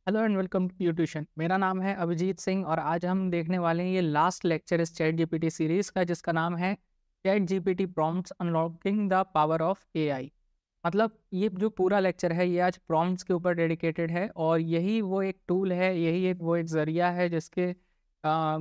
Hello and welcome to you tuition. मेरा नाम है अभिजीत सिंह और आज हम देखने वाले हैं ये लास्ट लेक्चर इस चैट जीपीटी सीरीज का, जिसका नाम है chat GPT prompts unlocking the power of AI. मतलब ये जो पूरा लेक्चर है ये आज प्रॉम्प्ट्स के ऊपर डेडिकेटेड है और यही वो एक टूल है, यही एक ज़रिया है जिसके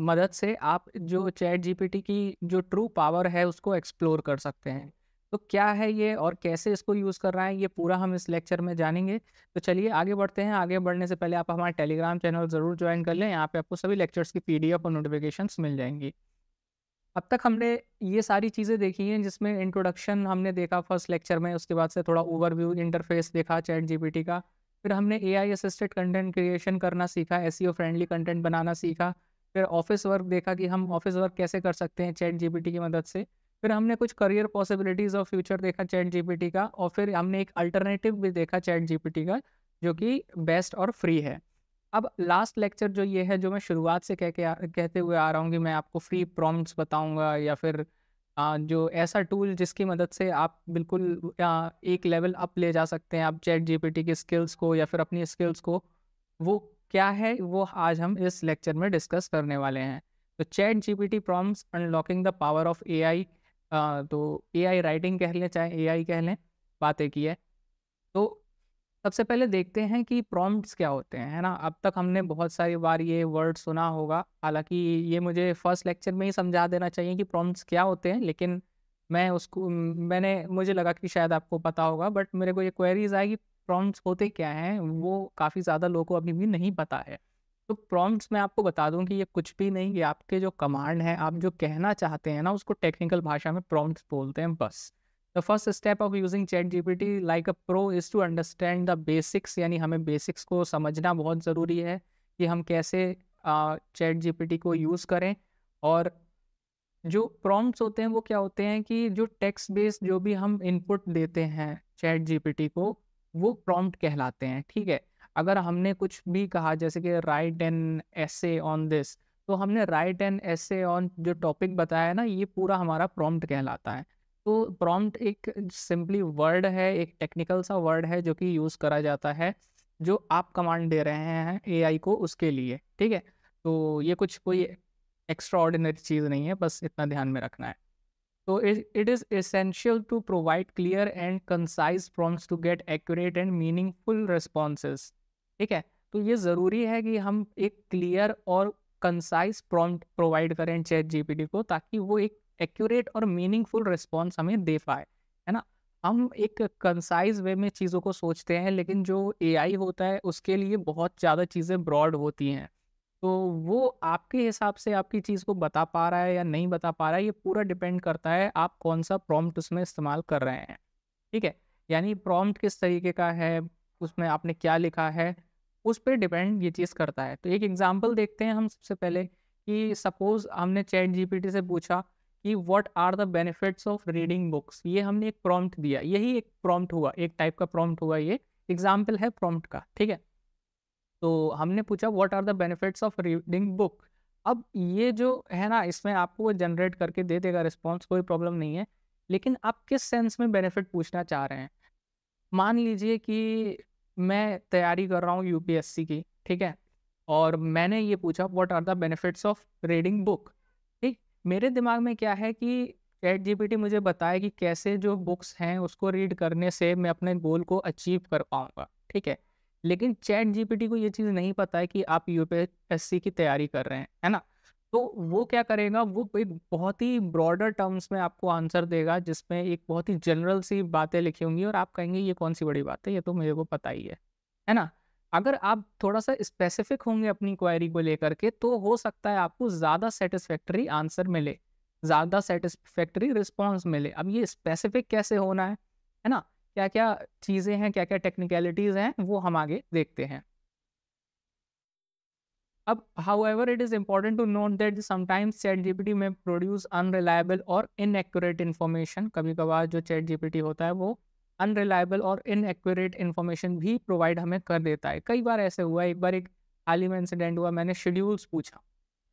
मदद से आप जो चैट जीपीटी की जो ट्रू पावर है उसको एक्सप्लोर कर सकते हैं। तो क्या है ये और कैसे इसको यूज़ कर रहा है, ये पूरा हम इस लेक्चर में जानेंगे। तो चलिए आगे बढ़ते हैं। आगे बढ़ने से पहले आप हमारा टेलीग्राम चैनल ज़रूर ज्वाइन कर लें, यहाँ पे आपको सभी लेक्चर्स की पीडीएफ और नोटिफिकेशंस मिल जाएंगी। अब तक हमने ये सारी चीज़ें देखी हैं जिसमें इंट्रोडक्शन हमने देखा फर्स्ट लेक्चर में, उसके बाद से थोड़ा ओवरव्यू इंटरफेस देखा चैट जीपीटी का। फिर हमने एआई असिस्टेड कंटेंट क्रिएशन करना सीखा, एसईओ फ्रेंडली कंटेंट बनाना सीखा। फिर ऑफिस वर्क देखा कि हम ऑफिस वर्क कैसे कर सकते हैं चैट जीपीटी की मदद से। फिर हमने कुछ करियर पॉसिबिलिटीज़ ऑफ फ्यूचर देखा चैट जीपीटी का, और फिर हमने एक अल्टरनेटिव भी देखा चैट जीपीटी का जो कि बेस्ट और फ्री है। अब लास्ट लेक्चर जो ये है, जो मैं शुरुआत से कहते हुए आ रहा हूँ कि मैं आपको फ्री प्रॉम्प्ट्स बताऊँगा या फिर जो ऐसा टूल जिसकी मदद से आप बिल्कुल एक लेवल अप ले जा सकते हैं आप चैट जीपीटी की स्किल्स को या फिर अपनी स्किल्स को, वो क्या है वो आज हम इस लेक्चर में डिस्कस करने वाले हैं। तो chat GPT prompts unlocking the power of AI. तो एआई राइटिंग कह लें चाहे एआई कह लें, बात एक ही है। तो सबसे पहले देखते हैं कि प्रॉम्प्ट्स क्या होते हैं, है ना? अब तक हमने बहुत सारी बार ये वर्ड सुना होगा, हालाँकि ये मुझे फर्स्ट लेक्चर में ही समझा देना चाहिए कि प्रॉम्प्ट्स क्या होते हैं, लेकिन मुझे लगा कि शायद आपको पता होगा, बट मेरे को ये क्वेरीज़ आई कि प्रॉम्प्ट्स होते क्या हैं? वो काफ़ी ज़्यादा लोगों को अभी भी नहीं पता है। तो प्रॉम्प्ट्स मैं आपको बता दूँ कि ये कुछ भी नहीं, ये आपके जो कमांड हैं, आप जो कहना चाहते हैं ना, उसको टेक्निकल भाषा में प्रॉम्प्ट्स बोलते हैं बस। The first step of using ChatGPT like a pro is to understand the basics, यानी हमें बेसिक्स को समझना बहुत ज़रूरी है कि हम कैसे चैट जीपीटी को यूज़ करें। और जो प्रॉम्प्ट्स होते हैं वो क्या होते हैं कि जो टेक्स्ट बेस्ड जो भी हम इनपुट देते हैं चैट जीपीटी को, वो प्रॉम्प्ट कहलाते हैं, ठीक है? अगर हमने कुछ भी कहा जैसे कि write an essay on this, तो हमने राइट एन एसे ऑन जो टॉपिक बताया ना, ये पूरा हमारा प्रॉम्प्ट कहलाता है। तो प्रॉम्प्ट एक सिंपली वर्ड है, एक टेक्निकल सा वर्ड है जो कि यूज़ करा जाता है, जो आप कमांड दे रहे हैं एआई को उसके लिए, ठीक है? तो ये कुछ कोई एक्स्ट्रा ऑर्डिनरी चीज़ नहीं है, बस इतना ध्यान में रखना है। तो it is essential to provide clear and concise prompts to get accurate and meaningful responses, ठीक है? तो ये ज़रूरी है कि हम एक क्लियर और कंसाइज़ प्रॉम्प्ट प्रोवाइड करें चैट जीपीटी को, ताकि वो एक एक्यूरेट और मीनिंगफुल रिस्पॉन्स हमें दे पाए, है ना? हम एक कंसाइज़ वे में चीज़ों को सोचते हैं, लेकिन जो एआई होता है उसके लिए बहुत ज़्यादा चीज़ें ब्रॉड होती हैं। तो वो आपके हिसाब से आपकी चीज़ को बता पा रहा है या नहीं बता पा रहा है, ये पूरा डिपेंड करता है आप कौन-सा प्रॉम्प्ट उसमें इस्तेमाल कर रहे हैं, ठीक है? यानी प्रॉम्प्ट किस तरीके का है, उसमें आपने क्या लिखा है, उस पे डिपेंड ये चीज़ करता है। तो एक एग्ज़ाम्पल देखते हैं हम सबसे पहले कि सपोज़ हमने चैट जीपीटी से पूछा कि what are the benefits of reading books? ये हमने एक प्रॉम्प्ट दिया, यही एक प्रॉम्प्ट हुआ, एक टाइप का प्रॉम्प्ट हुआ ये, एग्ज़ाम्पल है प्रॉम्प्ट का, ठीक है? तो हमने पूछा what are the benefits of reading book. अब ये जो है ना, इसमें आपको वो जनरेट करके दे देगा रिस्पॉन्स, कोई प्रॉब्लम नहीं है। लेकिन आप किस सेंस में बेनिफिट पूछना चाह रहे हैं? मान लीजिए कि मैं तैयारी कर रहा हूँ यूपीएससी की, ठीक है? और मैंने ये पूछा what are the benefits of reading book, ठीक? मेरे दिमाग में क्या है कि चैट जीपीटी मुझे बताए कि कैसे जो बुक्स हैं उसको रीड करने से मैं अपने गोल को अचीव कर पाऊँगा, ठीक है? लेकिन चैट जीपीटी को ये चीज़ नहीं पता है कि आप यूपीएससी की तैयारी कर रहे हैं, है ना? तो वो क्या करेगा, वो एक बहुत ही ब्रॉडर टर्म्स में आपको आंसर देगा, जिसमें एक बहुत ही जनरल सी बातें लिखी होंगी और आप कहेंगे ये कौन सी बड़ी बात है, ये तो मेरे को पता ही है ना? अगर आप थोड़ा-सा स्पेसिफिक होंगे अपनी क्वेरी को लेकर के, तो हो सकता है आपको ज़्यादा सैटिस्फैक्टरी आंसर मिले, ज़्यादा सैटिस्फैक्टरी रिस्पॉन्स मिले। अब ये स्पेसिफिक कैसे होना है ना? क्या-क्या चीज़ें हैं, क्या-क्या टेक्निकलिटीज़ हैं, वो हम आगे देखते हैं। अब however it is important to note that sometimes ChatGPT may produce unreliable और inaccurate information। कभी-कभार जो ChatGPT होता है वो unreliable और inaccurate information भी प्रोवाइड हमें कर देता है। कई बार ऐसे हुआ है, एक बार एक हाल ही में इंसिडेंट हुआ, मैंने शेड्यूल्स पूछा।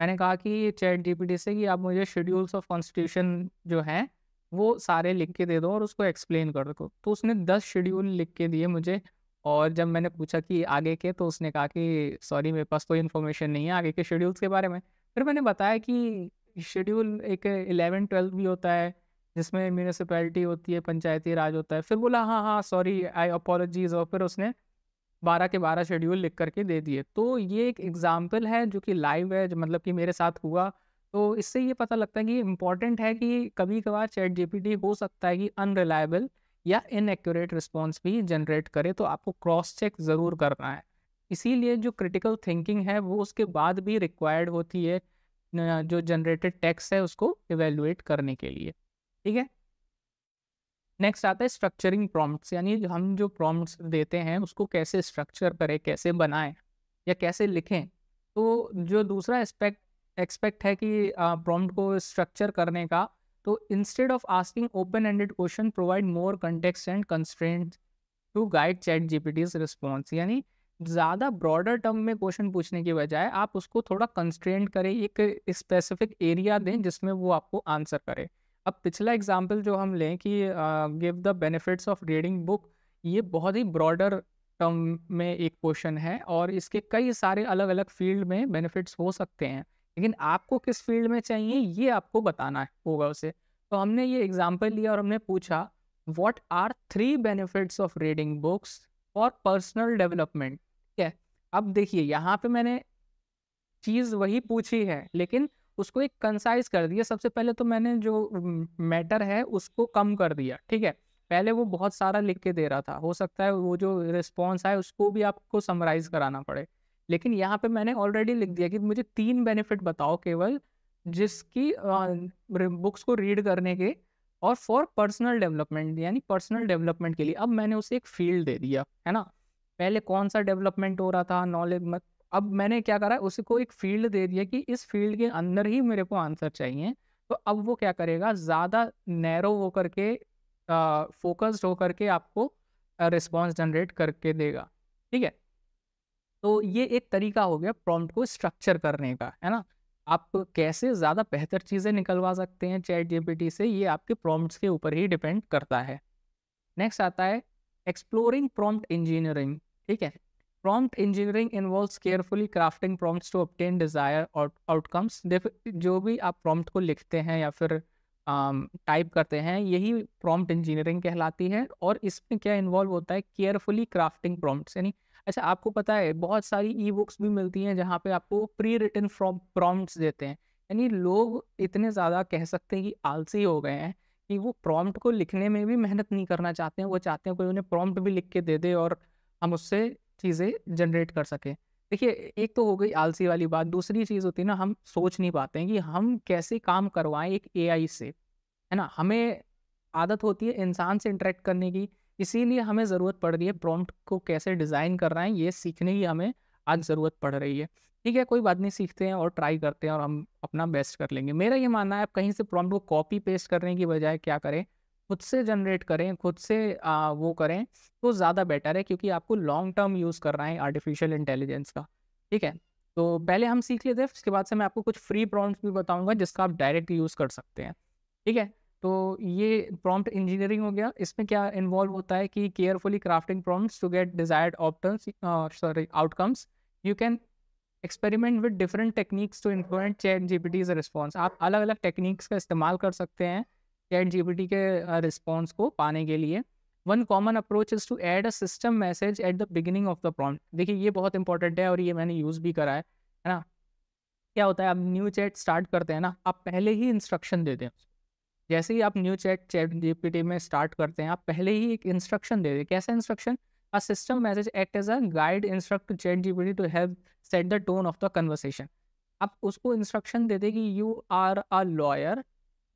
मैंने कहा कि ChatGPT से कि आप मुझे शेड्यूल्स ऑफ कॉन्स्टिट्यूशन जो हैं वो सारे लिख के दे दो और उसको एक्सप्लेन कर दो। तो उसने 10 शेड्यूल लिख के दिए मुझे और जब मैंने पूछा कि आगे के, तो उसने कहा कि सॉरी मेरे पास कोई इन्फॉर्मेशन नहीं है आगे के शेड्यूल्स के बारे में। फिर मैंने बताया कि शेड्यूल एक 11-12 भी होता है, जिसमें म्यूनिसिपैलिटी होती है, पंचायती राज होता है। फिर बोला हाँ, हाँ, सॉरी, आई अपोलॉजीज़, और फिर उसने 12 के 12 शेड्यूल लिख कर के दे दिए। तो ये एक एग्ज़ाम्पल है जो कि लाइव है, जो मतलब कि मेरे साथ हुआ। तो इससे ये पता लगता है कि इम्पोर्टेंट है कि कभी-कभार चैट जीपीटी हो सकता है कि अनरिलायबल या इनएक्यूरेट रिस्पॉन्स भी जनरेट करे, तो आपको क्रॉस चेक ज़रूर करना है। इसीलिए जो क्रिटिकल थिंकिंग है वो उसके बाद भी रिक्वायर्ड होती है जो जनरेटेड टेक्स्ट है उसको इवैल्यूएट करने के लिए। ठीक है? नेक्स्ट आता है स्ट्रक्चरिंग प्रॉम्प्ट्स, यानी हम जो प्रॉम्प्ट्स देते हैं उसको कैसे स्ट्रक्चर करें, कैसे बनाएं या कैसे लिखें। तो जो दूसरा एक्सपेक्ट है कि प्रॉम्प्ट को स्ट्रक्चर करने का, तो instead of asking open ended question provide more context and constraints to guide chat GPT's response. यानी ज़्यादा ब्रॉडर टर्म में क्वेश्चन पूछने की बजाय आप उसको थोड़ा कंस्ट्रेंट करें, एक स्पेसिफिक एरिया दें जिसमें वो आपको आंसर करे। अब पिछला एग्जाम्पल जो हम लें कि give the benefits of reading book, ये बहुत ही ब्रॉडर टर्म में एक क्वेश्चन है और इसके कई सारे अलग अलग फील्ड में बेनिफिट्स हो सकते हैं, लेकिन आपको किस फील्ड में चाहिए ये आपको बताना होगा उसे। तो हमने ये एग्जाम्पल लिया और हमने पूछा what are 3 benefits of reading books for personal development. ठीक है, अब देखिए यहाँ पे मैंने चीज़ वही पूछी है, लेकिन उसको एक कंसाइज़ कर दिया। सबसे पहले तो मैंने जो मैटर है उसको कम कर दिया, ठीक है? पहले वो बहुत सारा लिख के दे रहा था, हो सकता है वो जो रिस्पॉन्स आए उसको भी आपको समराइज़ कराना पड़े। लेकिन यहाँ पे मैंने ऑलरेडी लिख दिया कि मुझे 3 बेनिफिट बताओ केवल, जिसकी बुक्स को रीड करने के और फॉर पर्सनल डेवलपमेंट, यानी पर्सनल डेवलपमेंट के लिए। अब मैंने उसे एक फ़ील्ड दे दिया, है ना? पहले कौन-सा डेवलपमेंट हो रहा था, नॉलेज मत अब मैंने क्या करा, उसको एक फ़ील्ड दे दिया कि इस फ़ील्ड के अंदर ही मेरे को आंसर चाहिए। तो अब वो क्या करेगा, ज़्यादा नैरो होकर के फ़ोकस्ड होकर के आपको रिस्पॉन्स जनरेट करके देगा। ठीक है? तो ये एक तरीका हो गया प्रॉम्प्ट को स्ट्रक्चर करने का, है ना? आप कैसे ज़्यादा बेहतर चीज़ें निकलवा सकते हैं चैट जीपीटी से, ये आपके प्रॉम्प्ट्स के ऊपर ही डिपेंड करता है। नेक्स्ट आता है एक्सप्लोरिंग प्रॉम्प्ट इंजीनियरिंग। ठीक है, prompt engineering involves carefully crafting prompts to obtain desire outcomes. जो भी आप प्रॉम्प्ट को लिखते हैं या फिर टाइप करते हैं, यही प्रॉम्प्ट इंजीनियरिंग कहलाती है। और इसमें क्या इन्वॉल्व होता है, केयरफुली क्राफ्टिंग प्रॉम्प्ट्स, यानी अच्छा आपको पता है बहुत सारी ई बुक्स भी मिलती हैं जहाँ पे आपको प्री रिटन प्रॉम्प्ट्स देते हैं। यानी लोग इतने ज़्यादा कह सकते हैं कि आलसी हो गए हैं कि वो प्रॉम्प्ट को लिखने में भी मेहनत नहीं करना चाहते हैं, वो चाहते हैं कोई उन्हें प्रॉम्प्ट भी लिख के दे दे और हम उससे चीज़ें जनरेट कर सकें। देखिए, एक तो हो गई आलसी वाली बात, दूसरी चीज़ होती है ना, हम सोच नहीं पाते हैं कि हम कैसे काम करवाएँ एक एआई से, है ना? हमें आदत होती है इंसान से इंटरेक्ट करने की, इसीलिए हमें ज़रूरत पड़ रही है प्रॉम्प्ट को कैसे डिज़ाइन करना है, ये सीखने की हमें आज ज़रूरत पड़ रही है। ठीक है, कोई बात नहीं, सीखते हैं और ट्राई करते हैं और हम अपना बेस्ट कर लेंगे। मेरा ये मानना है, आप कहीं से प्रॉम्प्ट को कॉपी पेस्ट करने की बजाय क्या करें, खुद से जनरेट करें, खुद से वो करें, तो ज़्यादा बेटर है, क्योंकि आपको लॉन्ग टर्म यूज़ करना है आर्टिफिशियल इंटेलिजेंस का। ठीक है? तो पहले हम सीख लेते हैं, उसके बाद से मैं आपको कुछ फ्री प्रॉम्प्ट्स भी बताऊँगा जिसका आप डायरेक्ट यूज़ कर सकते हैं। ठीक है? तो ये प्रॉम्प्ट इंजीनियरिंग हो गया। इसमें क्या इन्वॉल्व होता है कि carefully crafting prompts to get desired outcomes. You can experiment with different techniques to influence chat GPT's response. आप अलग अलग टेक्निक्स का इस्तेमाल कर सकते हैं चैट जीपीटी के रिस्पॉन्स को पाने के लिए। One common approach is to add a system message at the beginning of the prompt. देखिए, ये बहुत इंपॉर्टेंट है और ये मैंने यूज़ भी करा है ना? क्या होता है, आप न्यू चैट स्टार्ट करते हैं ना, आप पहले ही इंस्ट्रक्शन दे दें। जैसे ही आप न्यू चैट जीपीटी में स्टार्ट करते हैं, आप पहले ही एक इंस्ट्रक्शन दे दें। कैसा instruction? A system message act as a guide instruct ChatGPT to help set the tone of the conversation. आप उसको इंस्ट्रक्शन दे दें कि यू आर अ लॉयर,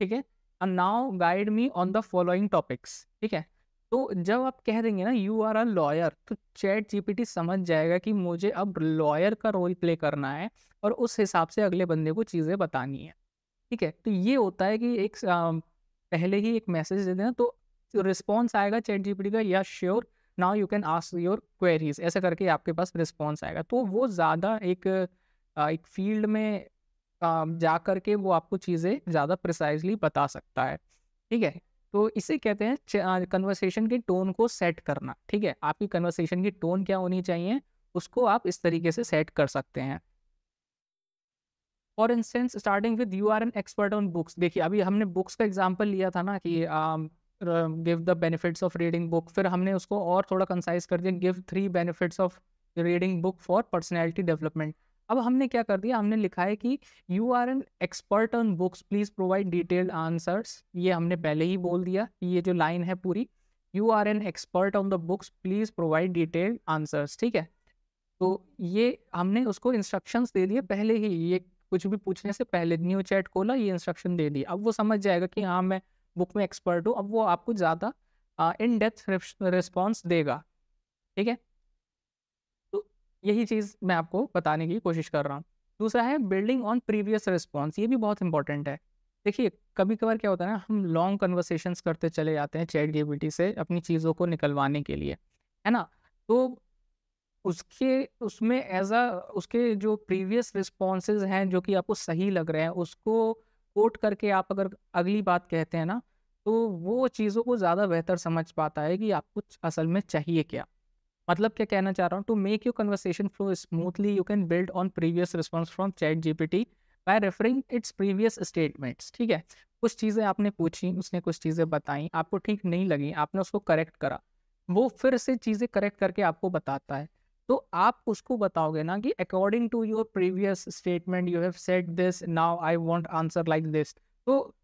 ठीक है, and now guide me on the following topics. ठीक है, तो जब आप कह देंगे ना यू आर अ लॉयर, तो चैट जीपीटी समझ जाएगा कि मुझे अब लॉयर का रोल प्ले करना है और उस हिसाब से अगले बंदे को चीज़ें बतानी है। ठीक है, तो ये होता है कि एक पहले ही एक मैसेज दे देना, तो रिस्पॉन्स आएगा चैट जीपीटी का, या sure now you can ask your queries, ऐसा करके आपके पास रिस्पॉन्स आएगा। तो वो ज़्यादा एक फील्ड में जा कर के वो आपको चीज़ें ज़्यादा प्रिसाइजली बता सकता है। ठीक है, तो इसे कहते हैं कन्वर्सेशन की टोन को सेट करना, ठीक है? आपकी कन्वर्सेशन की टोन क्या होनी चाहिए, उसको आप इस तरीके से सेट कर सकते हैं। For instance starting with you are an expert on books. देखिए अभी हमने बुक्स का एग्जांपल लिया था ना कि give the benefits of reading book, फिर हमने उसको और थोड़ा कंसाइज कर दिया, give 3 benefits of reading book for personality development. अब हमने क्या कर दिया, हमने लिखा है कि you are an expert on books please provide detailed answers. ये हमने पहले ही बोल दिया, ये जो लाइन है पूरी, you are an expert on the books please provide detailed answers, ठीक है? तो ये हमने उसको इंस्ट्रक्शंस दे दिए पहले ही, ये कुछ भी पूछने से पहले न्यू चैट खोला, ये इंस्ट्रक्शन दे दी। अब वो समझ जाएगा कि हाँ मैं बुक में एक्सपर्ट हूँ, अब वो आपको ज़्यादा इन डेप्थ रिस्पॉन्स देगा, ठीक है? तो यही चीज़ मैं आपको बताने की कोशिश कर रहा हूँ। दूसरा है बिल्डिंग ऑन प्रीवियस रिस्पॉन्स, ये भी बहुत इंपॉर्टेंट है। देखिए कभी कभार क्या होता है ना, हम लॉन्ग कन्वर्सेशंस करते चले जाते हैं चैट जीपीटी से अपनी चीज़ों को निकलवाने के लिए, है ना? तो उसके उसमें उसके जो प्रीवियस रिस्पॉन्सेज़ हैं जो कि आपको सही लग रहे हैं, उसको कोट करके आप अगर अगली बात कहते हैं ना, तो वो चीज़ों को ज़्यादा बेहतर समझ पाता है कि आपको असल में चाहिए क्या। मतलब क्या कहना चाह रहा हूँ, to make your conversation flow smoothly you can build on previous response from ChatGPT by referring its previous statements, ठीक है? कुछ चीज़ें आपने पूछी, उसने कुछ चीज़ें बताई, आपको ठीक नहीं लगी, आपने उसको करेक्ट करा, वो फिर से चीज़ें करेक्ट करके आपको बताता है। तो आप उसको बताओगे ना कि according to your previous statement you have said this, now I want answer like this. तो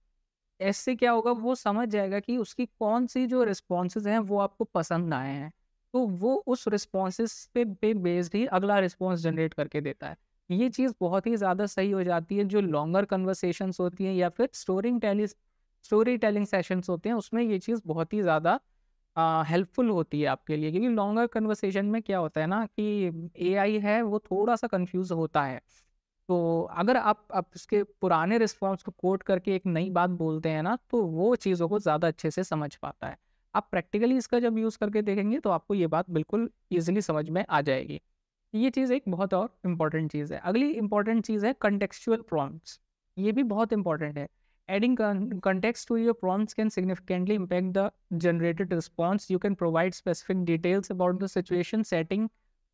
ऐसे क्या होगा, वो समझ जाएगा कि उसकी कौन सी जो रिस्पॉन्सेज हैं वो आपको पसंद आए हैं, तो वो उस रिस्पॉन्सेज पे बेस्ड ही अगला रिस्पॉन्स जनरेट करके देता है। ये चीज़ बहुत ही ज़्यादा सही हो जाती है जो लॉन्गर कन्वर्सेशंस होती हैं या फिर स्टोरी टेलिंग सेशंस होते हैं, उसमें ये चीज़ बहुत ही ज़्यादा हेल्पफुल होती है आपके लिए, क्योंकि लॉन्गर कन्वर्सेशन में क्या होता है ना कि एआई है वो थोड़ा-सा कन्फ्यूज़ होता है। तो अगर आप उसके पुराने रिस्पॉन्स को कोट करके एक नई बात बोलते हैं ना, तो वो चीज़ों को ज़्यादा अच्छे से समझ पाता है। आप प्रैक्टिकली इसका जब यूज़ करके देखेंगे तो आपको ये बात बिल्कुल ईज़िली समझ में आ जाएगी। ये चीज़ एक बहुत और इम्पोर्टेंट चीज़ है। अगली इम्पोर्टेंट चीज़ है कॉन्टेक्सचुअल प्रॉम्प्ट्स। ये भी बहुत इम्पोर्टेंट है। Adding context to your prompts can significantly impact the generated response. You can provide specific details about the situation, setting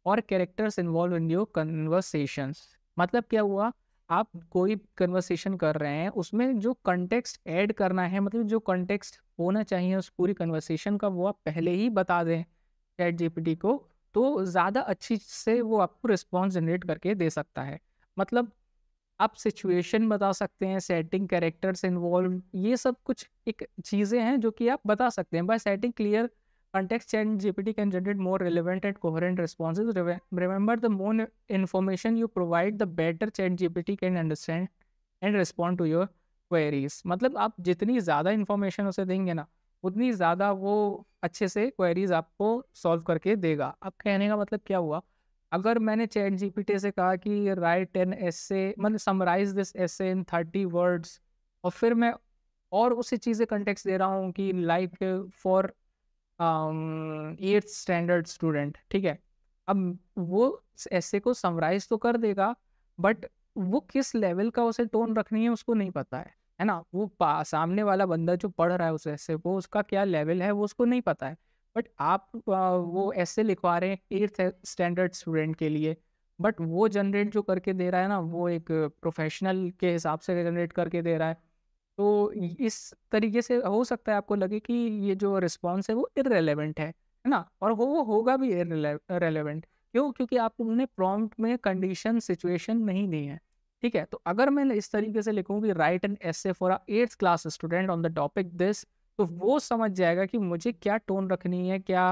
और characters involved in your conversations. मतलब क्या हुआ, आप कोई कन्वर्सेशन कर रहे हैं, उसमें जो कंटेक्स्ट ऐड करना है, मतलब जो कंटेक्स्ट होना चाहिए उस पूरी कन्वर्सेशन का, वो आप पहले ही बता दें चैट जीपीटी को, तो ज़्यादा अच्छी से वो आपको रिस्पॉन्स जनरेट करके दे सकता है। मतलब आप सिचुएशन बता सकते हैं, सेटिंग, कैरेक्टर्स इन्वॉल्व, ये सब कुछ एक चीज़ें हैं जो कि आप बता सकते हैं। Bye setting clear context, chat gpt can generate more relevant and coherent responses. Remember, the more information you provide, the better chat gpt can understand and respond to your queries. मतलब आप जितनी ज़्यादा इन्फॉर्मेशन उसे देंगे ना, उतनी ज़्यादा वो अच्छे से क्वेरीज आपको सॉल्व करके देगा। अब कहने का मतलब क्या हुआ, अगर मैंने चैट जीपीटी से कहा कि राइट एन एसे, मतलब summarise this essay in 30 words, और फिर मैं और उसी चीज़ें कंटेक्स्ट दे रहा हूँ कि like for 8th standard student, ठीक है? अब वो ऐसे को समराइज तो कर देगा, बट वो किस लेवल का उसे टोन रखनी है उसको नहीं पता है ना? वो सामने वाला बंदा जो पढ़ रहा है उस ऐसे को, उसका क्या लेवल है वो उसको नहीं पता है। बट आप वो ऐसे लिखवा रहे हैं 8th स्टैंडर्ड स्टूडेंट के लिए, बट वो जनरेट जो करके दे रहा है ना, वो एक प्रोफेशनल के हिसाब से जनरेट करके दे रहा है। तो इस तरीके से हो सकता है आपको लगे कि ये जो रिस्पॉन्स है वो इर्रेलेवेंट है ना? और वो होगा भी रेलेवेंट। क्यों? क्योंकि आपने प्रॉम्प्ट में कंडीशन, सिचुएशन नहीं दी है, ठीक है? तो अगर मैं इस तरीके से लिखूँ कि write an essay for a 8th class student on the topic this, तो वो समझ जाएगा कि मुझे क्या टोन रखनी है, क्या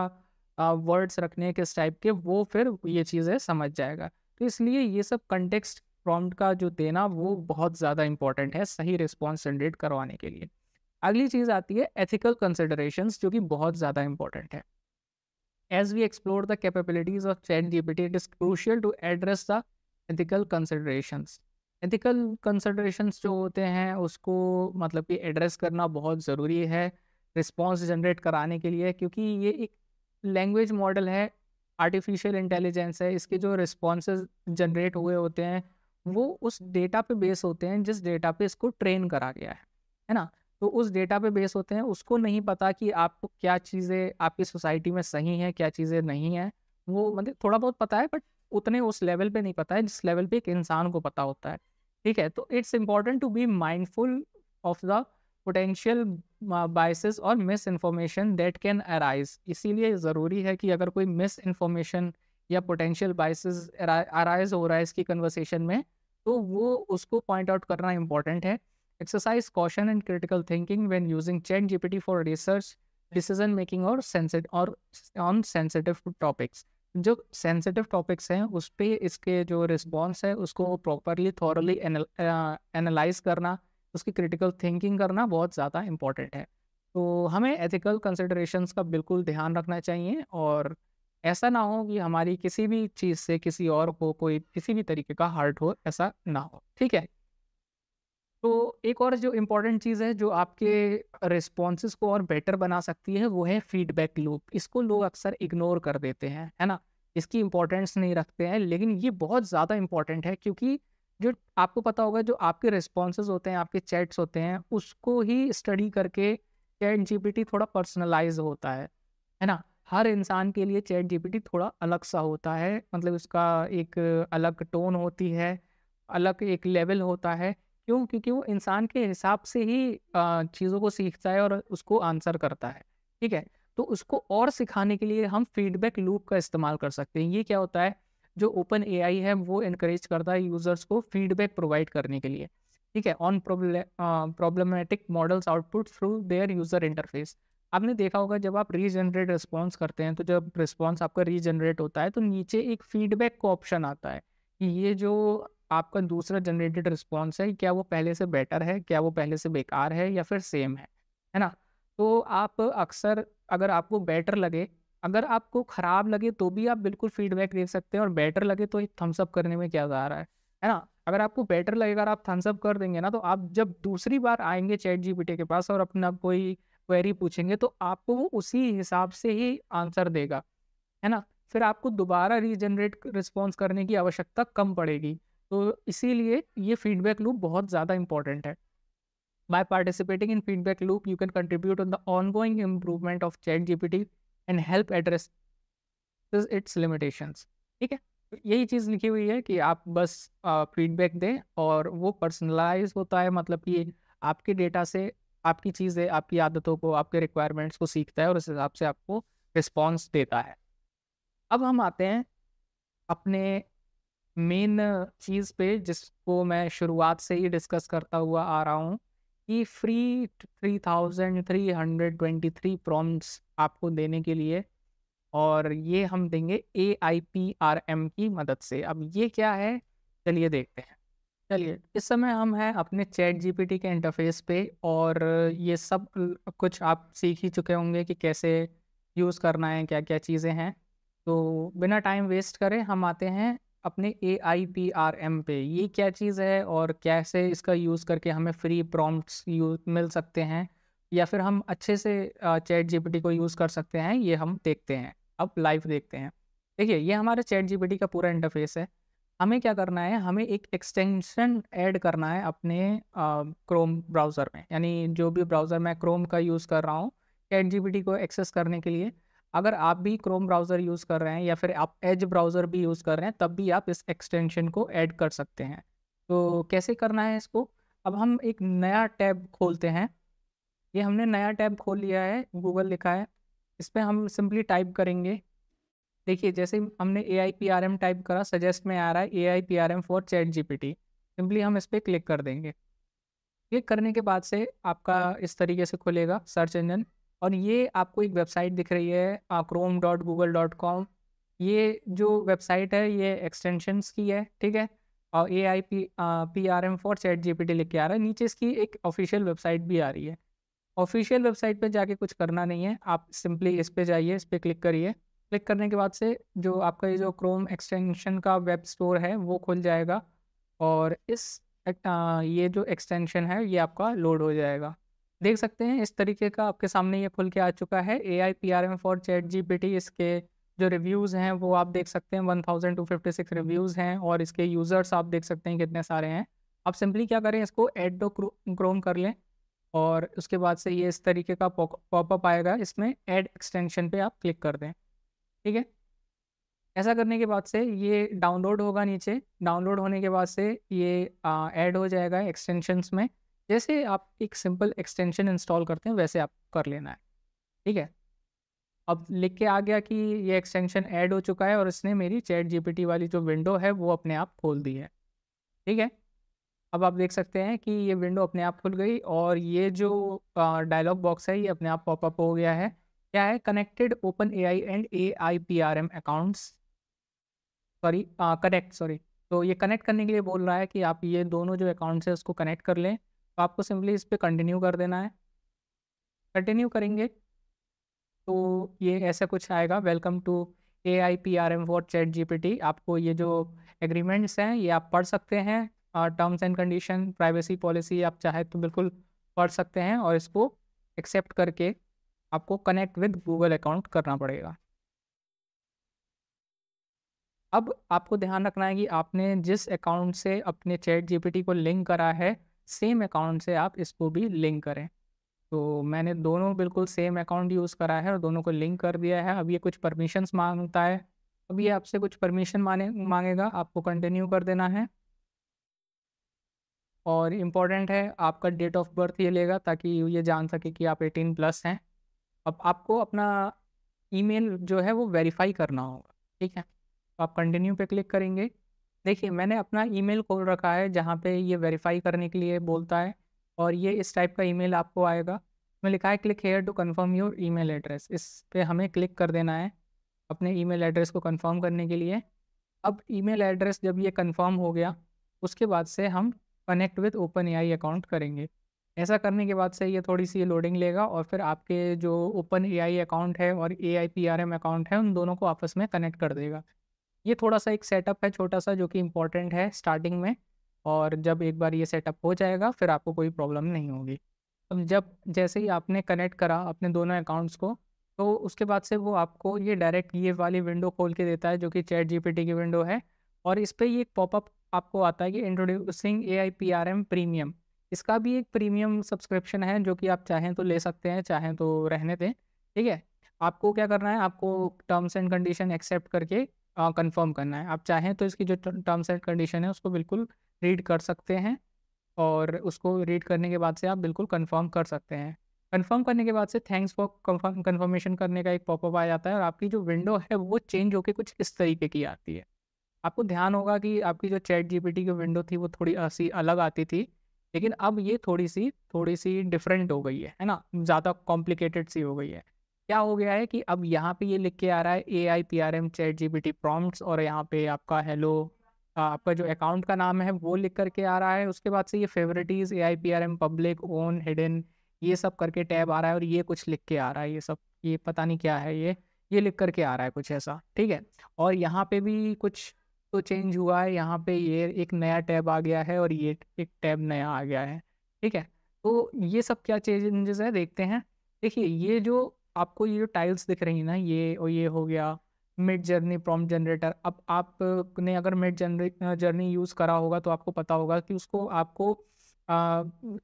वर्ड्स रखने हैं, किस टाइप के, वो फिर ये चीज़ें समझ जाएगा। तो इसलिए ये सब कंटेक्स्ट प्रॉम्प्ट का जो देना वो बहुत ज़्यादा इंपॉर्टेंट है सही रिस्पॉन्स जनरेट करवाने के लिए। अगली चीज़ आती है एथिकल कंसिडरेशंस, जो कि बहुत ज़्यादा इंपॉर्टेंट है। As we explore the capabilities of ChatGPT, it is crucial to address the ethical considerations. Ethical considerations जो होते हैं उसको मतलब कि एड्रेस करना बहुत ज़रूरी है रिस्पॉन्स जनरेट कराने के लिए, क्योंकि ये एक लैंग्वेज मॉडल है, आर्टिफिशियल इंटेलिजेंस है। इसके जो रिस्पॉन्सेज जनरेट हुए होते हैं वो उस डेटा पे बेस होते हैं जिस डेटा पे इसको ट्रेन करा गया है ना? तो उस डेटा पे बेस होते हैं, उसको नहीं पता कि आपको क्या चीज़ें आपकी सोसाइटी में सही हैं, क्या चीज़ें नहीं हैं। वो मतलब थोड़ा बहुत पता है बट उतने उस लेवल पे नहीं पता है जिस लेवल पे एक इंसान को पता होता है। ठीक है? तो it's important to be mindful of the potential biases और miss information that can arise. इसीलिए ज़रूरी है कि अगर कोई मिस इन्फॉर्मेशन या पोटेंशियल बायसेस अराइज़ हो रहा है इसकी कन्वर्सेशन में, तो वो उसको पॉइंट आउट करना इम्पोर्टेंट है। Exercise caution and critical thinking when using ChatGPT for research, decision making और on sensitive topics. जो sensitive topics हैं उस पे इसके जो response है उसको properly thoroughly analyze करना, उसकी critical thinking करना बहुत ज़्यादा important है। तो हमें ethical considerations का बिल्कुल ध्यान रखना चाहिए और ऐसा ना हो कि हमारी किसी भी चीज़ से किसी और को कोई किसी भी तरीके का hurt हो, ऐसा ना हो। ठीक है? तो एक और जो इम्पोर्टेंट चीज़ है जो आपके रिस्पॉन्सेज़ को और बेटर बना सकती है वो है फीडबैक लूप। इसको लोग अक्सर इग्नोर कर देते हैं, है ना? इसकी इम्पोर्टेंस नहीं रखते हैं लेकिन ये बहुत ज़्यादा इम्पोर्टेंट है क्योंकि जो आपको पता होगा जो आपके रिस्पॉन्सेज़ होते हैं, आपके चैट्स होते हैं, उसको ही स्टडी करके चैट जीपीटी थोड़ा पर्सनलाइज़ होता है ना? हर इंसान के लिए चैट जीपीटी थोड़ा अलग-सा होता है, मतलब उसका एक अलग टोन होती है, अलग एक लेवल होता है। क्यों? क्योंकि वो इंसान के हिसाब से ही चीज़ों को सीखता है और उसको आंसर करता है, ठीक है? तो उसको और सिखाने के लिए हम फीडबैक लूप का इस्तेमाल कर सकते हैं। ये क्या होता है? जो ओपन एआई है वो एनकरेज करता है यूज़र्स को फीडबैक प्रोवाइड करने के लिए, ठीक है? On problematic models output through their user interface. आपने देखा होगा जब आप रीजनरेट रिस्पॉन्स करते हैं, तो जब रिस्पॉन्स आपका रीजनरेट होता है, तो नीचे एक फीडबैक का ऑप्शन आता है कि ये जो आपका दूसरा जनरेटेड रिस्पॉन्स है, क्या वो पहले से बेटर है, क्या वो पहले से बेकार है या फिर सेम है ना? तो आप अक्सर अगर आपको बेटर लगे, अगर आपको खराब लगे तो भी आप बिल्कुल फीडबैक दे सकते हैं और बेटर लगे तो एक थम्स अप करने में क्या जा रहा है ना? अगर आपको बेटर लगेगा और आप थम्स अप कर देंगे ना, तो आप जब दूसरी बार आएँगे चैट जीपीटी के पास और अपना कोई क्वेरी पूछेंगे, तो आपको वो उसी हिसाब से ही आंसर देगा, है ना? फिर आपको दोबारा रीजनरेट रिस्पॉन्स करने की आवश्यकता कम पड़ेगी। तो इसीलिए ये फीडबैक लूप बहुत ज़्यादा इम्पोर्टेंट है। By participating in feedback loop you can contribute on the ongoing improvement of chat GPT and help address it's limitations. ठीक है? तो यही चीज़ लिखी हुई है कि आप बस फीडबैक दें और वो पर्सनलाइज़ होता है, मतलब कि आपके डेटा से आपकी चीज़ें, आपकी आदतों को, आपके रिक्वायरमेंट्स को सीखता है और उस हिसाब से आपको रिस्पॉन्स देता है। अब हम आते हैं अपने मेन चीज़ पे जिसको मैं शुरुआत से ही डिस्कस करता हुआ आ रहा हूँ कि फ्री 3323 प्रॉम्प्ट्स आपको देने के लिए, और ये हम देंगे AIPRM की मदद से। अब ये क्या है? चलिए देखते हैं। चलिए, इस समय हम हैं अपने चैट जीपीटी के इंटरफेस पे और ये सब कुछ आप सीख ही चुके होंगे कि कैसे यूज़ करना है, क्या-क्या चीज़ें हैं। तो बिना टाइम वेस्ट करे हम आते हैं अपने AIPRM पे। ये क्या चीज़ है और कैसे इसका यूज़ करके हमें फ्री प्रॉम्प्ट्स मिल सकते हैं या फिर हम अच्छे से चैट जीपीटी को यूज़ कर सकते हैं, ये हम देखते हैं। अब लाइव देखते हैं। देखिए, ये हमारा चैट जीपीटी का पूरा इंटरफेस है। हमें क्या करना है? हमें एक एक्सटेंशन ऐड करना है अपने क्रोम ब्राउज़र में। यानी जो भी ब्राउज़र मैं क्रोम का यूज़ कर रहा हूँ, चैट जीपीटी को एक्सेस करने के लिए, अगर आप भी क्रोम ब्राउज़र यूज़ कर रहे हैं या फिर आप एज ब्राउज़र भी यूज़ कर रहे हैं, तब भी आप इस एक्सटेंशन को ऐड कर सकते हैं। तो कैसे करना है इसको? अब हम एक नया टैब खोलते हैं। ये हमने नया टैब खोल लिया है, गूगल लिखा है। इस पे हम सिंपली टाइप करेंगे। देखिए, जैसे ही हमने AIPRM टाइप करा, सजेस्ट में आ रहा है AIPRM for chat GPT. Simply हम इस पे क्लिक कर देंगे। क्लिक करने के बाद से आपका इस तरीके से खुलेगा सर्च इंजन और ये आपको एक वेबसाइट दिख रही है chrome.google.com। ये जो वेबसाइट है ये एक्सटेंशंस की है, ठीक है? और AIPRM फॉर चैट जीपीटी लिख के आ रहा है। नीचे इसकी एक ऑफिशियल वेबसाइट भी आ रही है। ऑफिशियल वेबसाइट पे जाके कुछ करना नहीं है, आप सिंपली इस पे जाइए, इस पे क्लिक करिए। क्लिक करने के बाद से जो आपका ये जो क्रोम एक्सटेंशन का वेब स्टोर है वो खुल जाएगा और ये जो एक्सटेंशन है ये आपका लोड हो जाएगा। देख सकते हैं इस तरीके का आपके सामने ये खुल के आ चुका है AIPRM फॉर चैट जीपीटी। इसके जो रिव्यूज़ हैं वो आप देख सकते हैं, 1256 रिव्यूज़ हैं और इसके यूज़र्स आप देख सकते हैं कितने सारे हैं। आप सिंपली क्या करें, इसको ऐड टू क्रोम कर लें और उसके बाद से ये इस तरीके का पॉपअप आएगा, इसमें ऐड एक्सटेंशन पे आप क्लिक कर दें। ठीक है, ऐसा करने के बाद से ये डाउनलोड होगा नीचे। डाउनलोड होने के बाद से ये ऐड हो जाएगा एक्सटेंशंस में। जैसे आप एक सिंपल एक्सटेंशन इंस्टॉल करते हैं वैसे आप कर लेना है। ठीक है, अब लिख के आ गया कि ये एक्सटेंशन ऐड हो चुका है और इसने मेरी चैट जीपीटी वाली जो विंडो है वो अपने आप खोल दी है। ठीक है, अब आप देख सकते हैं कि ये विंडो अपने आप खुल गई और ये जो डायलॉग बॉक्स है ये अपने आप पॉपअप हो गया है। क्या है? Connected open AI and AIPRM accounts, sorry connect, sorry. तो ये कनेक्ट करने के लिए बोल रहा है कि आप ये दोनों जो अकाउंट्स है उसको कनेक्ट कर लें। तो आपको सिंपली इस पर कंटिन्यू कर देना है। कंटिन्यू करेंगे तो ये ऐसा कुछ आएगा, welcome to AIPRM for ChatGPT. आपको ये जो एग्रीमेंट्स हैं ये आप पढ़ सकते हैं, terms and condition, privacy policy आप चाहे तो बिल्कुल पढ़ सकते हैं और इसको एक्सेप्ट करके आपको कनेक्ट विद गूगल अकाउंट करना पड़ेगा। अब आपको ध्यान रखना है कि आपने जिस अकाउंट से अपने चैट जीपीटी को लिंक करा है, सेम अकाउंट से आप इसको भी लिंक करें। तो मैंने दोनों बिल्कुल सेम अकाउंट यूज़ करा है और दोनों को लिंक कर दिया है। अब ये कुछ परमिशंस मांगता है, अब ये आपसे कुछ परमिशन मांगेगा, आपको कंटिन्यू कर देना है। और इम्पॉर्टेंट है आपका डेट ऑफ बर्थ ये लेगा ताकि ये जान सके कि आप 18+ हैं। अब आपको अपना ईमेल जो है वो वेरीफाई करना होगा। ठीक है, तो आप कंटिन्यू पे क्लिक करेंगे। देखिए मैंने अपना ईमेल खोल रखा है जहाँ पे ये वेरीफाई करने के लिए बोलता है और ये इस टाइप का ईमेल आपको आएगा। में लिखा है click here to confirm your email address. इस पे हमें क्लिक कर देना है अपने ईमेल एड्रेस को कंफर्म करने के लिए। अब ईमेल एड्रेस जब ये कंफर्म हो गया उसके बाद से हम connect with open AI account करेंगे। ऐसा करने के बाद से ये थोड़ी सी लोडिंग लेगा और फिर आपके जो ओपन एआई अकाउंट है और AIPRM अकाउंट है उन दोनों को आपस में कनेक्ट कर देगा। ये थोड़ा सा एक सेटअप है छोटा सा जो कि इम्पोर्टेंट है स्टार्टिंग में, और जब एक बार ये सेटअप हो जाएगा फिर आपको कोई प्रॉब्लम नहीं होगी। अब जब जैसे ही आपने कनेक्ट करा अपने दोनों अकाउंट्स को, तो उसके बाद से वो आपको ये डायरेक्ट ये वाली विंडो खोल के देता है जो कि चैट जीपीटी की विंडो है। और इस पे ये एक पॉपअप आपको आता है कि इंट्रोड्यूसिंग AIPRM प्रीमियम। इसका भी एक प्रीमियम सब्सक्रिप्शन है जो कि आप चाहें तो ले सकते हैं, चाहें तो रहने दें। ठीक है, आपको क्या करना है, आपको टर्म्स एंड कंडीशन एक्सेप्ट करके कंफर्म करना है। आप चाहें तो इसकी जो टर्म्स एंड कंडीशन है उसको बिल्कुल रीड कर सकते हैं और उसको रीड करने के बाद से आप बिल्कुल कंफर्म कर सकते हैं। कंफर्म करने के बाद से थैंक्स फॉर कंफर्मेशन करने का एक पॉपअप आ जाता है और आपकी जो विंडो है वो चेंज होकर कुछ इस तरीके की आती है। आपको ध्यान होगा कि आपकी जो चैट जीपीटी की विंडो थी वो थोड़ी सी अलग आती थी, लेकिन अब ये थोड़ी सी डिफरेंट हो गई है ना, ज़्यादा कॉम्प्लिकेटेड सी हो गई है। क्या हो गया है कि अब यहाँ पे ये लिख के आ रहा है AIPRM चैट जीपीटी प्रॉम्प्ट्स और यहाँ पे आपका हेलो, आपका जो अकाउंट का नाम है वो लिख करके आ रहा है। उसके बाद से ये फेवरेटीज AIPRM पब्लिक ओन हिडन ये सब करके टैब आ रहा है और ये कुछ लिख के आ रहा है, ये सब ये पता नहीं क्या है, ये लिख करके आ रहा है कुछ ऐसा। ठीक है, और यहाँ पे भी कुछ तो चेंज हुआ है, यहाँ पे ये एक नया टैब आ गया है और ये एक टैब नया आ गया है। ठीक है, तो ये सब क्या चेंजेस है देखते हैं। देखिए ये जो आपको ये जो टाइल्स दिख रही है ना, ये और ये हो गया मिड जर्नी प्रॉम्प्ट जनरेटर। अब आप ने अगर मिड जर्नी यूज़ करा होगा तो आपको पता होगा कि उसको आपको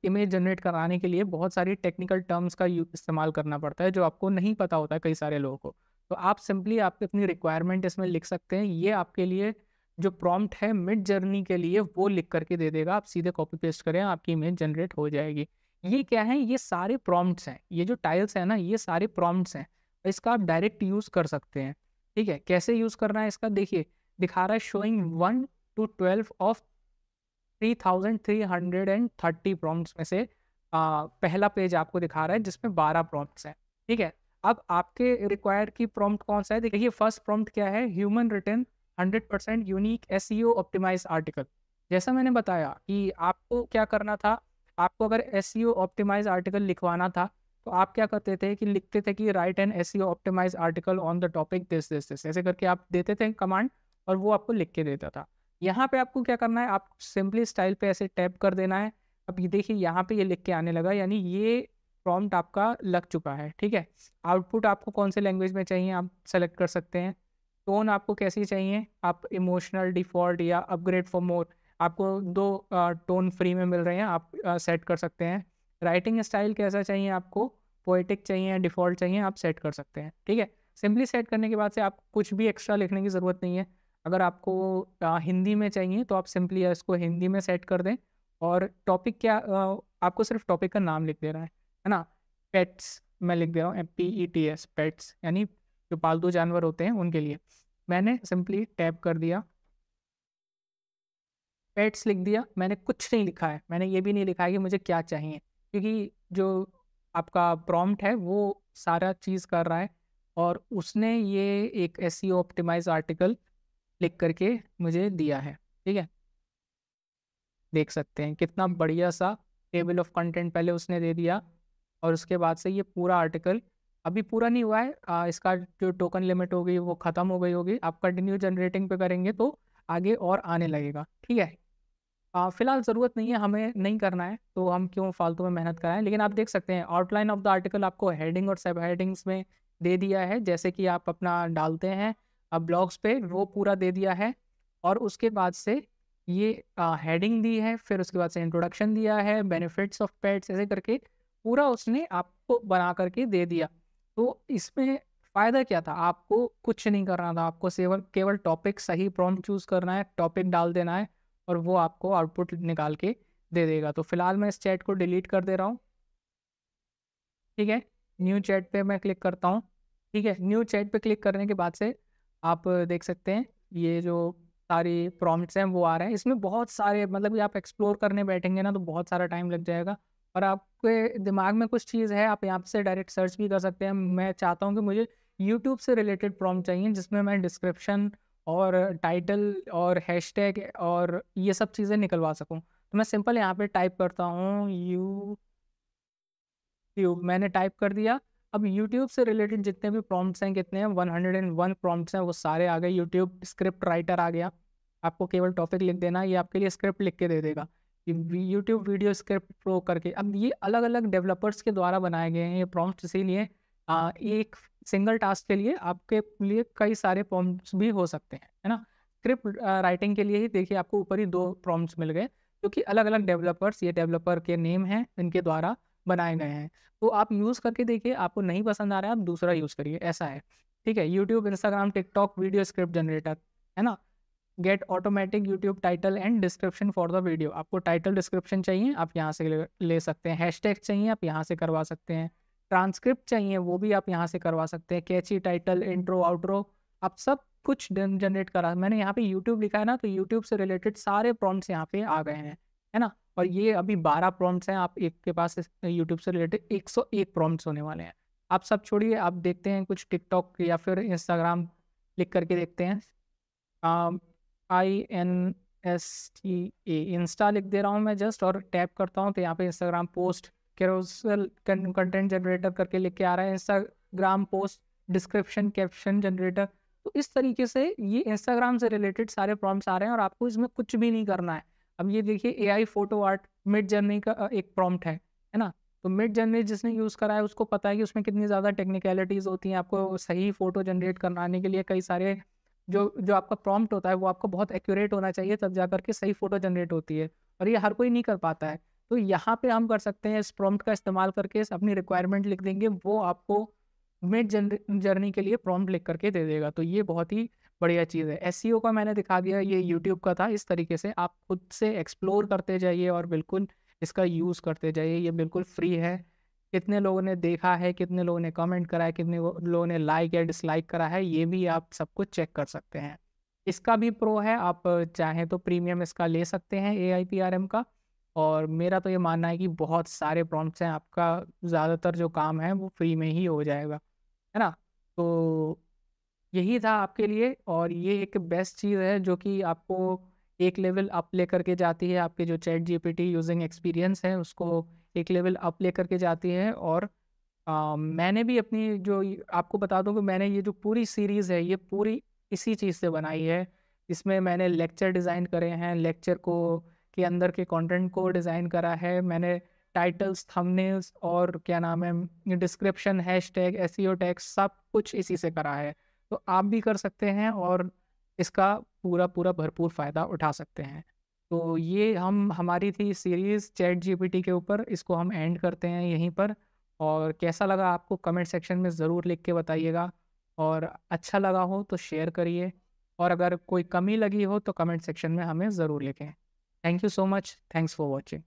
इमेज जनरेट कराने के लिए बहुत सारी टेक्निकल टर्म्स का इस्तेमाल करना पड़ता है जो आपको नहीं पता होता है कई सारे लोगों को। तो आप सिंपली आप अपनी रिक्वायरमेंट इसमें लिख सकते हैं, ये आपके लिए जो प्रॉम्प्ट है मिड जर्नी के लिए वो लिख करके दे देगा। आप सीधे कॉपी पेस्ट करें आपकी इमेज जनरेट हो जाएगी। ये क्या है, ये सारे प्रॉम्प्ट्स हैं, ये जो टाइल्स है ना ये सारे प्रॉम्प्ट्स हैं, इसका आप डायरेक्ट यूज़ कर सकते हैं। ठीक है, कैसे यूज़ करना है इसका देखिए, दिखा रहा है शोइंग 1 to 12 ऑफ 3330 प्रॉम्प्ट्स में से पहला पेज आपको दिखा रहा है जिसमें 12 प्रॉम्प्ट्स हैं। ठीक है, अब आपके रिक्वायर की प्रॉम्प्ट कौन सा है देखिए, फर्स्ट प्रॉम्प्ट क्या है, human written 100% unique SEO optimise article. जैसा मैंने बताया कि आपको क्या करना था, आपको अगर SEO ऑप्टिमाइज आर्टिकल लिखवाना था तो आप क्या करते थे कि लिखते थे कि write an SEO optimise article on the topic this this this, ऐसे करके आप देते थे कमांड और वो आपको लिख के देता था। यहाँ पे आपको क्या करना है, आप सिंपली स्टाइल पे ऐसे टैप कर देना है। अब ये देखिए यहाँ पे ये लिख के आने लगा, यानी ये प्रॉम्प्ट आपका लग चुका है। ठीक है, आउटपुट आपको कौन से लैंग्वेज में चाहिए आप सेलेक्ट कर सकते हैं। टोन आपको कैसी चाहिए, आप इमोशनल, डिफ़ॉल्ट या अपग्रेड फॉर मोर, आपको दो टोन फ्री में मिल रहे हैं, आप सेट कर सकते हैं। राइटिंग स्टाइल कैसा चाहिए आपको, पोएटिक चाहिए, डिफ़ॉल्ट चाहिए, आप सेट कर सकते हैं, ठीक है? सिंपली सेट करने के बाद से आप कुछ भी एक्स्ट्रा लिखने की ज़रूरत नहीं है। अगर आपको हिंदी में चाहिए तो आप सिंपली इसको हिंदी में सेट कर दें और टॉपिक क्या आपको सिर्फ़ टॉपिक का नाम लिख देना है ना? पेट्स मैं लिख दे रहा हूँ PETS पेट्स यानी जो पालतू जानवर होते हैं उनके लिए। मैंने सिंपली टैप कर दिया, पेट्स लिख दिया, मैंने कुछ नहीं लिखा है, मैंने ये भी नहीं लिखा है कि मुझे क्या चाहिए, क्योंकि जो आपका प्रॉम्प्ट है वो सारा चीज़ कर रहा है और उसने ये एक एसईओ ऑप्टिमाइज़ आर्टिकल लिख करके मुझे दिया है, ठीक है? देख सकते हैं कितना बढ़िया सा टेबल ऑफ कंटेंट पहले उसने दे दिया और उसके बाद से ये पूरा आर्टिकल अभी पूरा नहीं हुआ है, इसका जो टोकन लिमिट हो गई वो ख़त्म हो गई होगी। आप कंटिन्यू जनरेटिंग पे करेंगे तो आगे और आने लगेगा, ठीक है? फिलहाल ज़रूरत नहीं है, हमें नहीं करना है, तो हम क्यों फालतू में मेहनत कराएँ। लेकिन आप देख सकते हैं आउटलाइन ऑफ द आर्टिकल आपको हेडिंग और सब हेडिंग्स में दे दिया है, जैसे कि आप अपना डालते हैं ब्लॉग्स पे वो पूरा दे दिया है और उसके बाद से ये हेडिंग दी है, फिर उसके बाद से इंट्रोडक्शन दिया है, बेनिफिट्स ऑफ पेट्स ऐसे करके पूरा उसने आपको बना करके दे दिया। तो इसमें फ़ायदा क्या था? आपको कुछ नहीं करना था, आपको सेवल केवल टॉपिक सही प्रॉम्प्ट चूज़ करना है, टॉपिक डाल देना है और वो आपको आउटपुट निकाल के दे देगा। तो फिलहाल मैं इस चैट को डिलीट कर दे रहा हूँ, ठीक है? न्यू चैट पे मैं क्लिक करता हूँ, ठीक है? न्यू चैट पे क्लिक करने के बाद से आप देख सकते हैं ये जो सारी प्रॉम्प्ट्स हैं वो आ रहे हैं। इसमें बहुत सारे मतलब कि आप एक्सप्लोर करने बैठेंगे ना तो बहुत सारा टाइम लग जाएगा और आपके दिमाग में कुछ चीज़ है आप यहाँ से डायरेक्ट सर्च भी कर सकते हैं। मैं चाहता हूँ कि मुझे यूट्यूब से रिलेटेड प्रॉम्प्ट चाहिए जिसमें मैं डिस्क्रिप्शन और टाइटल और हैशटैग और ये सब चीज़ें निकलवा सकूँ। तो मैं सिंपल यहाँ पे टाइप करता हूँ यूट्यूब, मैंने टाइप कर दिया। अब यूट्यूब से रिलेटेड जितने भी प्रॉम्प्ट्स हैं कितने हैं 101 प्रॉम्प्ट्स हैं वो सारे आ गए। यूट्यूब स्क्रिप्ट राइटर आ गया, आपको केवल टॉपिक लिख देना है, ये आपके लिए स्क्रिप्ट लिख के दे देगा। यूट्यूब वीडियो स्क्रिप्ट प्रो करके अब ये अलग अलग डेवलपर्स के द्वारा बनाए गए हैं ये प्रॉम्प्ट्स, इसीलिए एक सिंगल टास्क के लिए आपके लिए कई सारे प्रॉम्प्ट्स भी हो सकते हैं, है ना? स्क्रिप्ट राइटिंग के लिए ही देखिए आपको ऊपर ही 2 प्रॉम्प्ट्स मिल गए, क्योंकि अलग अलग डेवलपर्स ये डेवलपर के नेम हैं इनके द्वारा बनाए गए हैं। तो आप यूज़ करके देखिए, आपको नहीं पसंद आ रहा है आप दूसरा यूज़ करिए, ऐसा है। ठीक है? YouTube, Instagram, TikTok video script generator, है ना? Get automatic YouTube title and description for the video, आपको टाइटल डिस्क्रिप्शन चाहिए आप यहाँ से ले सकते हैं। हैशटैग चाहिए आप यहाँ से करवा सकते हैं। ट्रांसक्रिप्ट चाहिए वो भी आप यहाँ से करवा सकते हैं। कैची टाइटल, इंट्रो, आउट्रो, आप सब कुछ जनरेट करा। मैंने यहाँ पे यूट्यूब लिखा है ना, तो यूट्यूब से रिलेटेड सारे प्रॉम्प्ट्स यहाँ पे आ गए हैं, है ना? और ये अभी 12 प्रॉम्प्ट्स हैं, आप एक के पास यूट्यूब से रिलेटेड 101 प्रॉम्प्ट्स होने वाले हैं। आप सब छोड़िए, आप देखते हैं कुछ टिकटॉक या फिर इंस्टाग्राम लिख करके देखते हैं। INSTA इंस्टा लिख दे रहा हूँ मैं जस्ट और टैप करता हूँ तो यहाँ पे Instagram post carousel content generator करके लिख के आ रहा है। Instagram post description caption generator. तो इस तरीके से ये इंस्टाग्राम से रिलेटेड सारे प्रॉम्प्ट्स आ रहे हैं और आपको इसमें कुछ भी नहीं करना है। अब ये देखिए AI photo art mid journey का एक प्रॉम्प्ट है ना? तो मिड जर्नी जिसने यूज़ करा है उसको पता है कि उसमें कितनी ज़्यादा टेक्निकलिटीज़ होती हैं। आपको सही फ़ोटो जनरेट कराने के लिए कई सारे जो जो आपका प्रॉम्प्ट होता है वो आपको बहुत एक्यूरेट होना चाहिए, तब जा कर के सही फ़ोटो जनरेट होती है और ये हर कोई नहीं कर पाता है। तो यहाँ पे हम कर सकते हैं, इस प्रॉम्प्ट का इस्तेमाल करके अपनी रिक्वायरमेंट लिख देंगे, वो आपको मिड जर्नी के लिए प्रॉम्प्ट लिख करके दे देगा। तो ये बहुत ही बढ़िया चीज़ है। एसईओ का मैंने दिखा दिया, ये यूट्यूब का था। इस तरीके से आप खुद से एक्सप्लोर करते जाइए और बिल्कुल इसका यूज़ करते जाइए। ये बिल्कुल फ्री है। कितने लोगों ने देखा है, कितने लोगों ने कमेंट करा है, कितने लोगों ने लाइक या डिसलाइक करा है, ये भी आप सब कुछ चेक कर सकते हैं। इसका भी प्रो है, आप चाहें तो प्रीमियम इसका ले सकते हैं AIPRM का। और मेरा तो ये मानना है कि बहुत सारे प्रॉम्प्ट्स हैं, आपका ज़्यादातर जो काम है वो फ्री में ही हो जाएगा, है ना? तो यही था आपके लिए और ये एक बेस्ट चीज़ है जो कि आपको एक लेवल अप लेकर के जाती है। आपके जो चैट जीपीटी यूजिंग एक्सपीरियंस है उसको एक लेवल अप लेकर के जाती है। और मैंने भी अपनी आपको बता दूं कि मैंने ये जो पूरी सीरीज़ है ये पूरी इसी चीज़ से बनाई है। इसमें मैंने लेक्चर डिज़ाइन करे हैं, लेक्चर को के अंदर के कंटेंट को डिज़ाइन करा है मैंने। टाइटल्स, थंबनेल्स और क्या नाम है डिस्क्रिप्शन, हैशटैग, एसईओ टैग सब कुछ इसी से करा है। तो आप भी कर सकते हैं और इसका पूरा भरपूर फ़ायदा उठा सकते हैं। तो ये हमारी थी सीरीज़ चैट जीपीटी के ऊपर, इसको हम एंड करते हैं यहीं पर। और कैसा लगा आपको कमेंट सेक्शन में ज़रूर लिख के बताइएगा, और अच्छा लगा हो तो शेयर करिए, और अगर कोई कमी लगी हो तो कमेंट सेक्शन में हमें ज़रूर लिखें। Thank you so much, thanks for watching.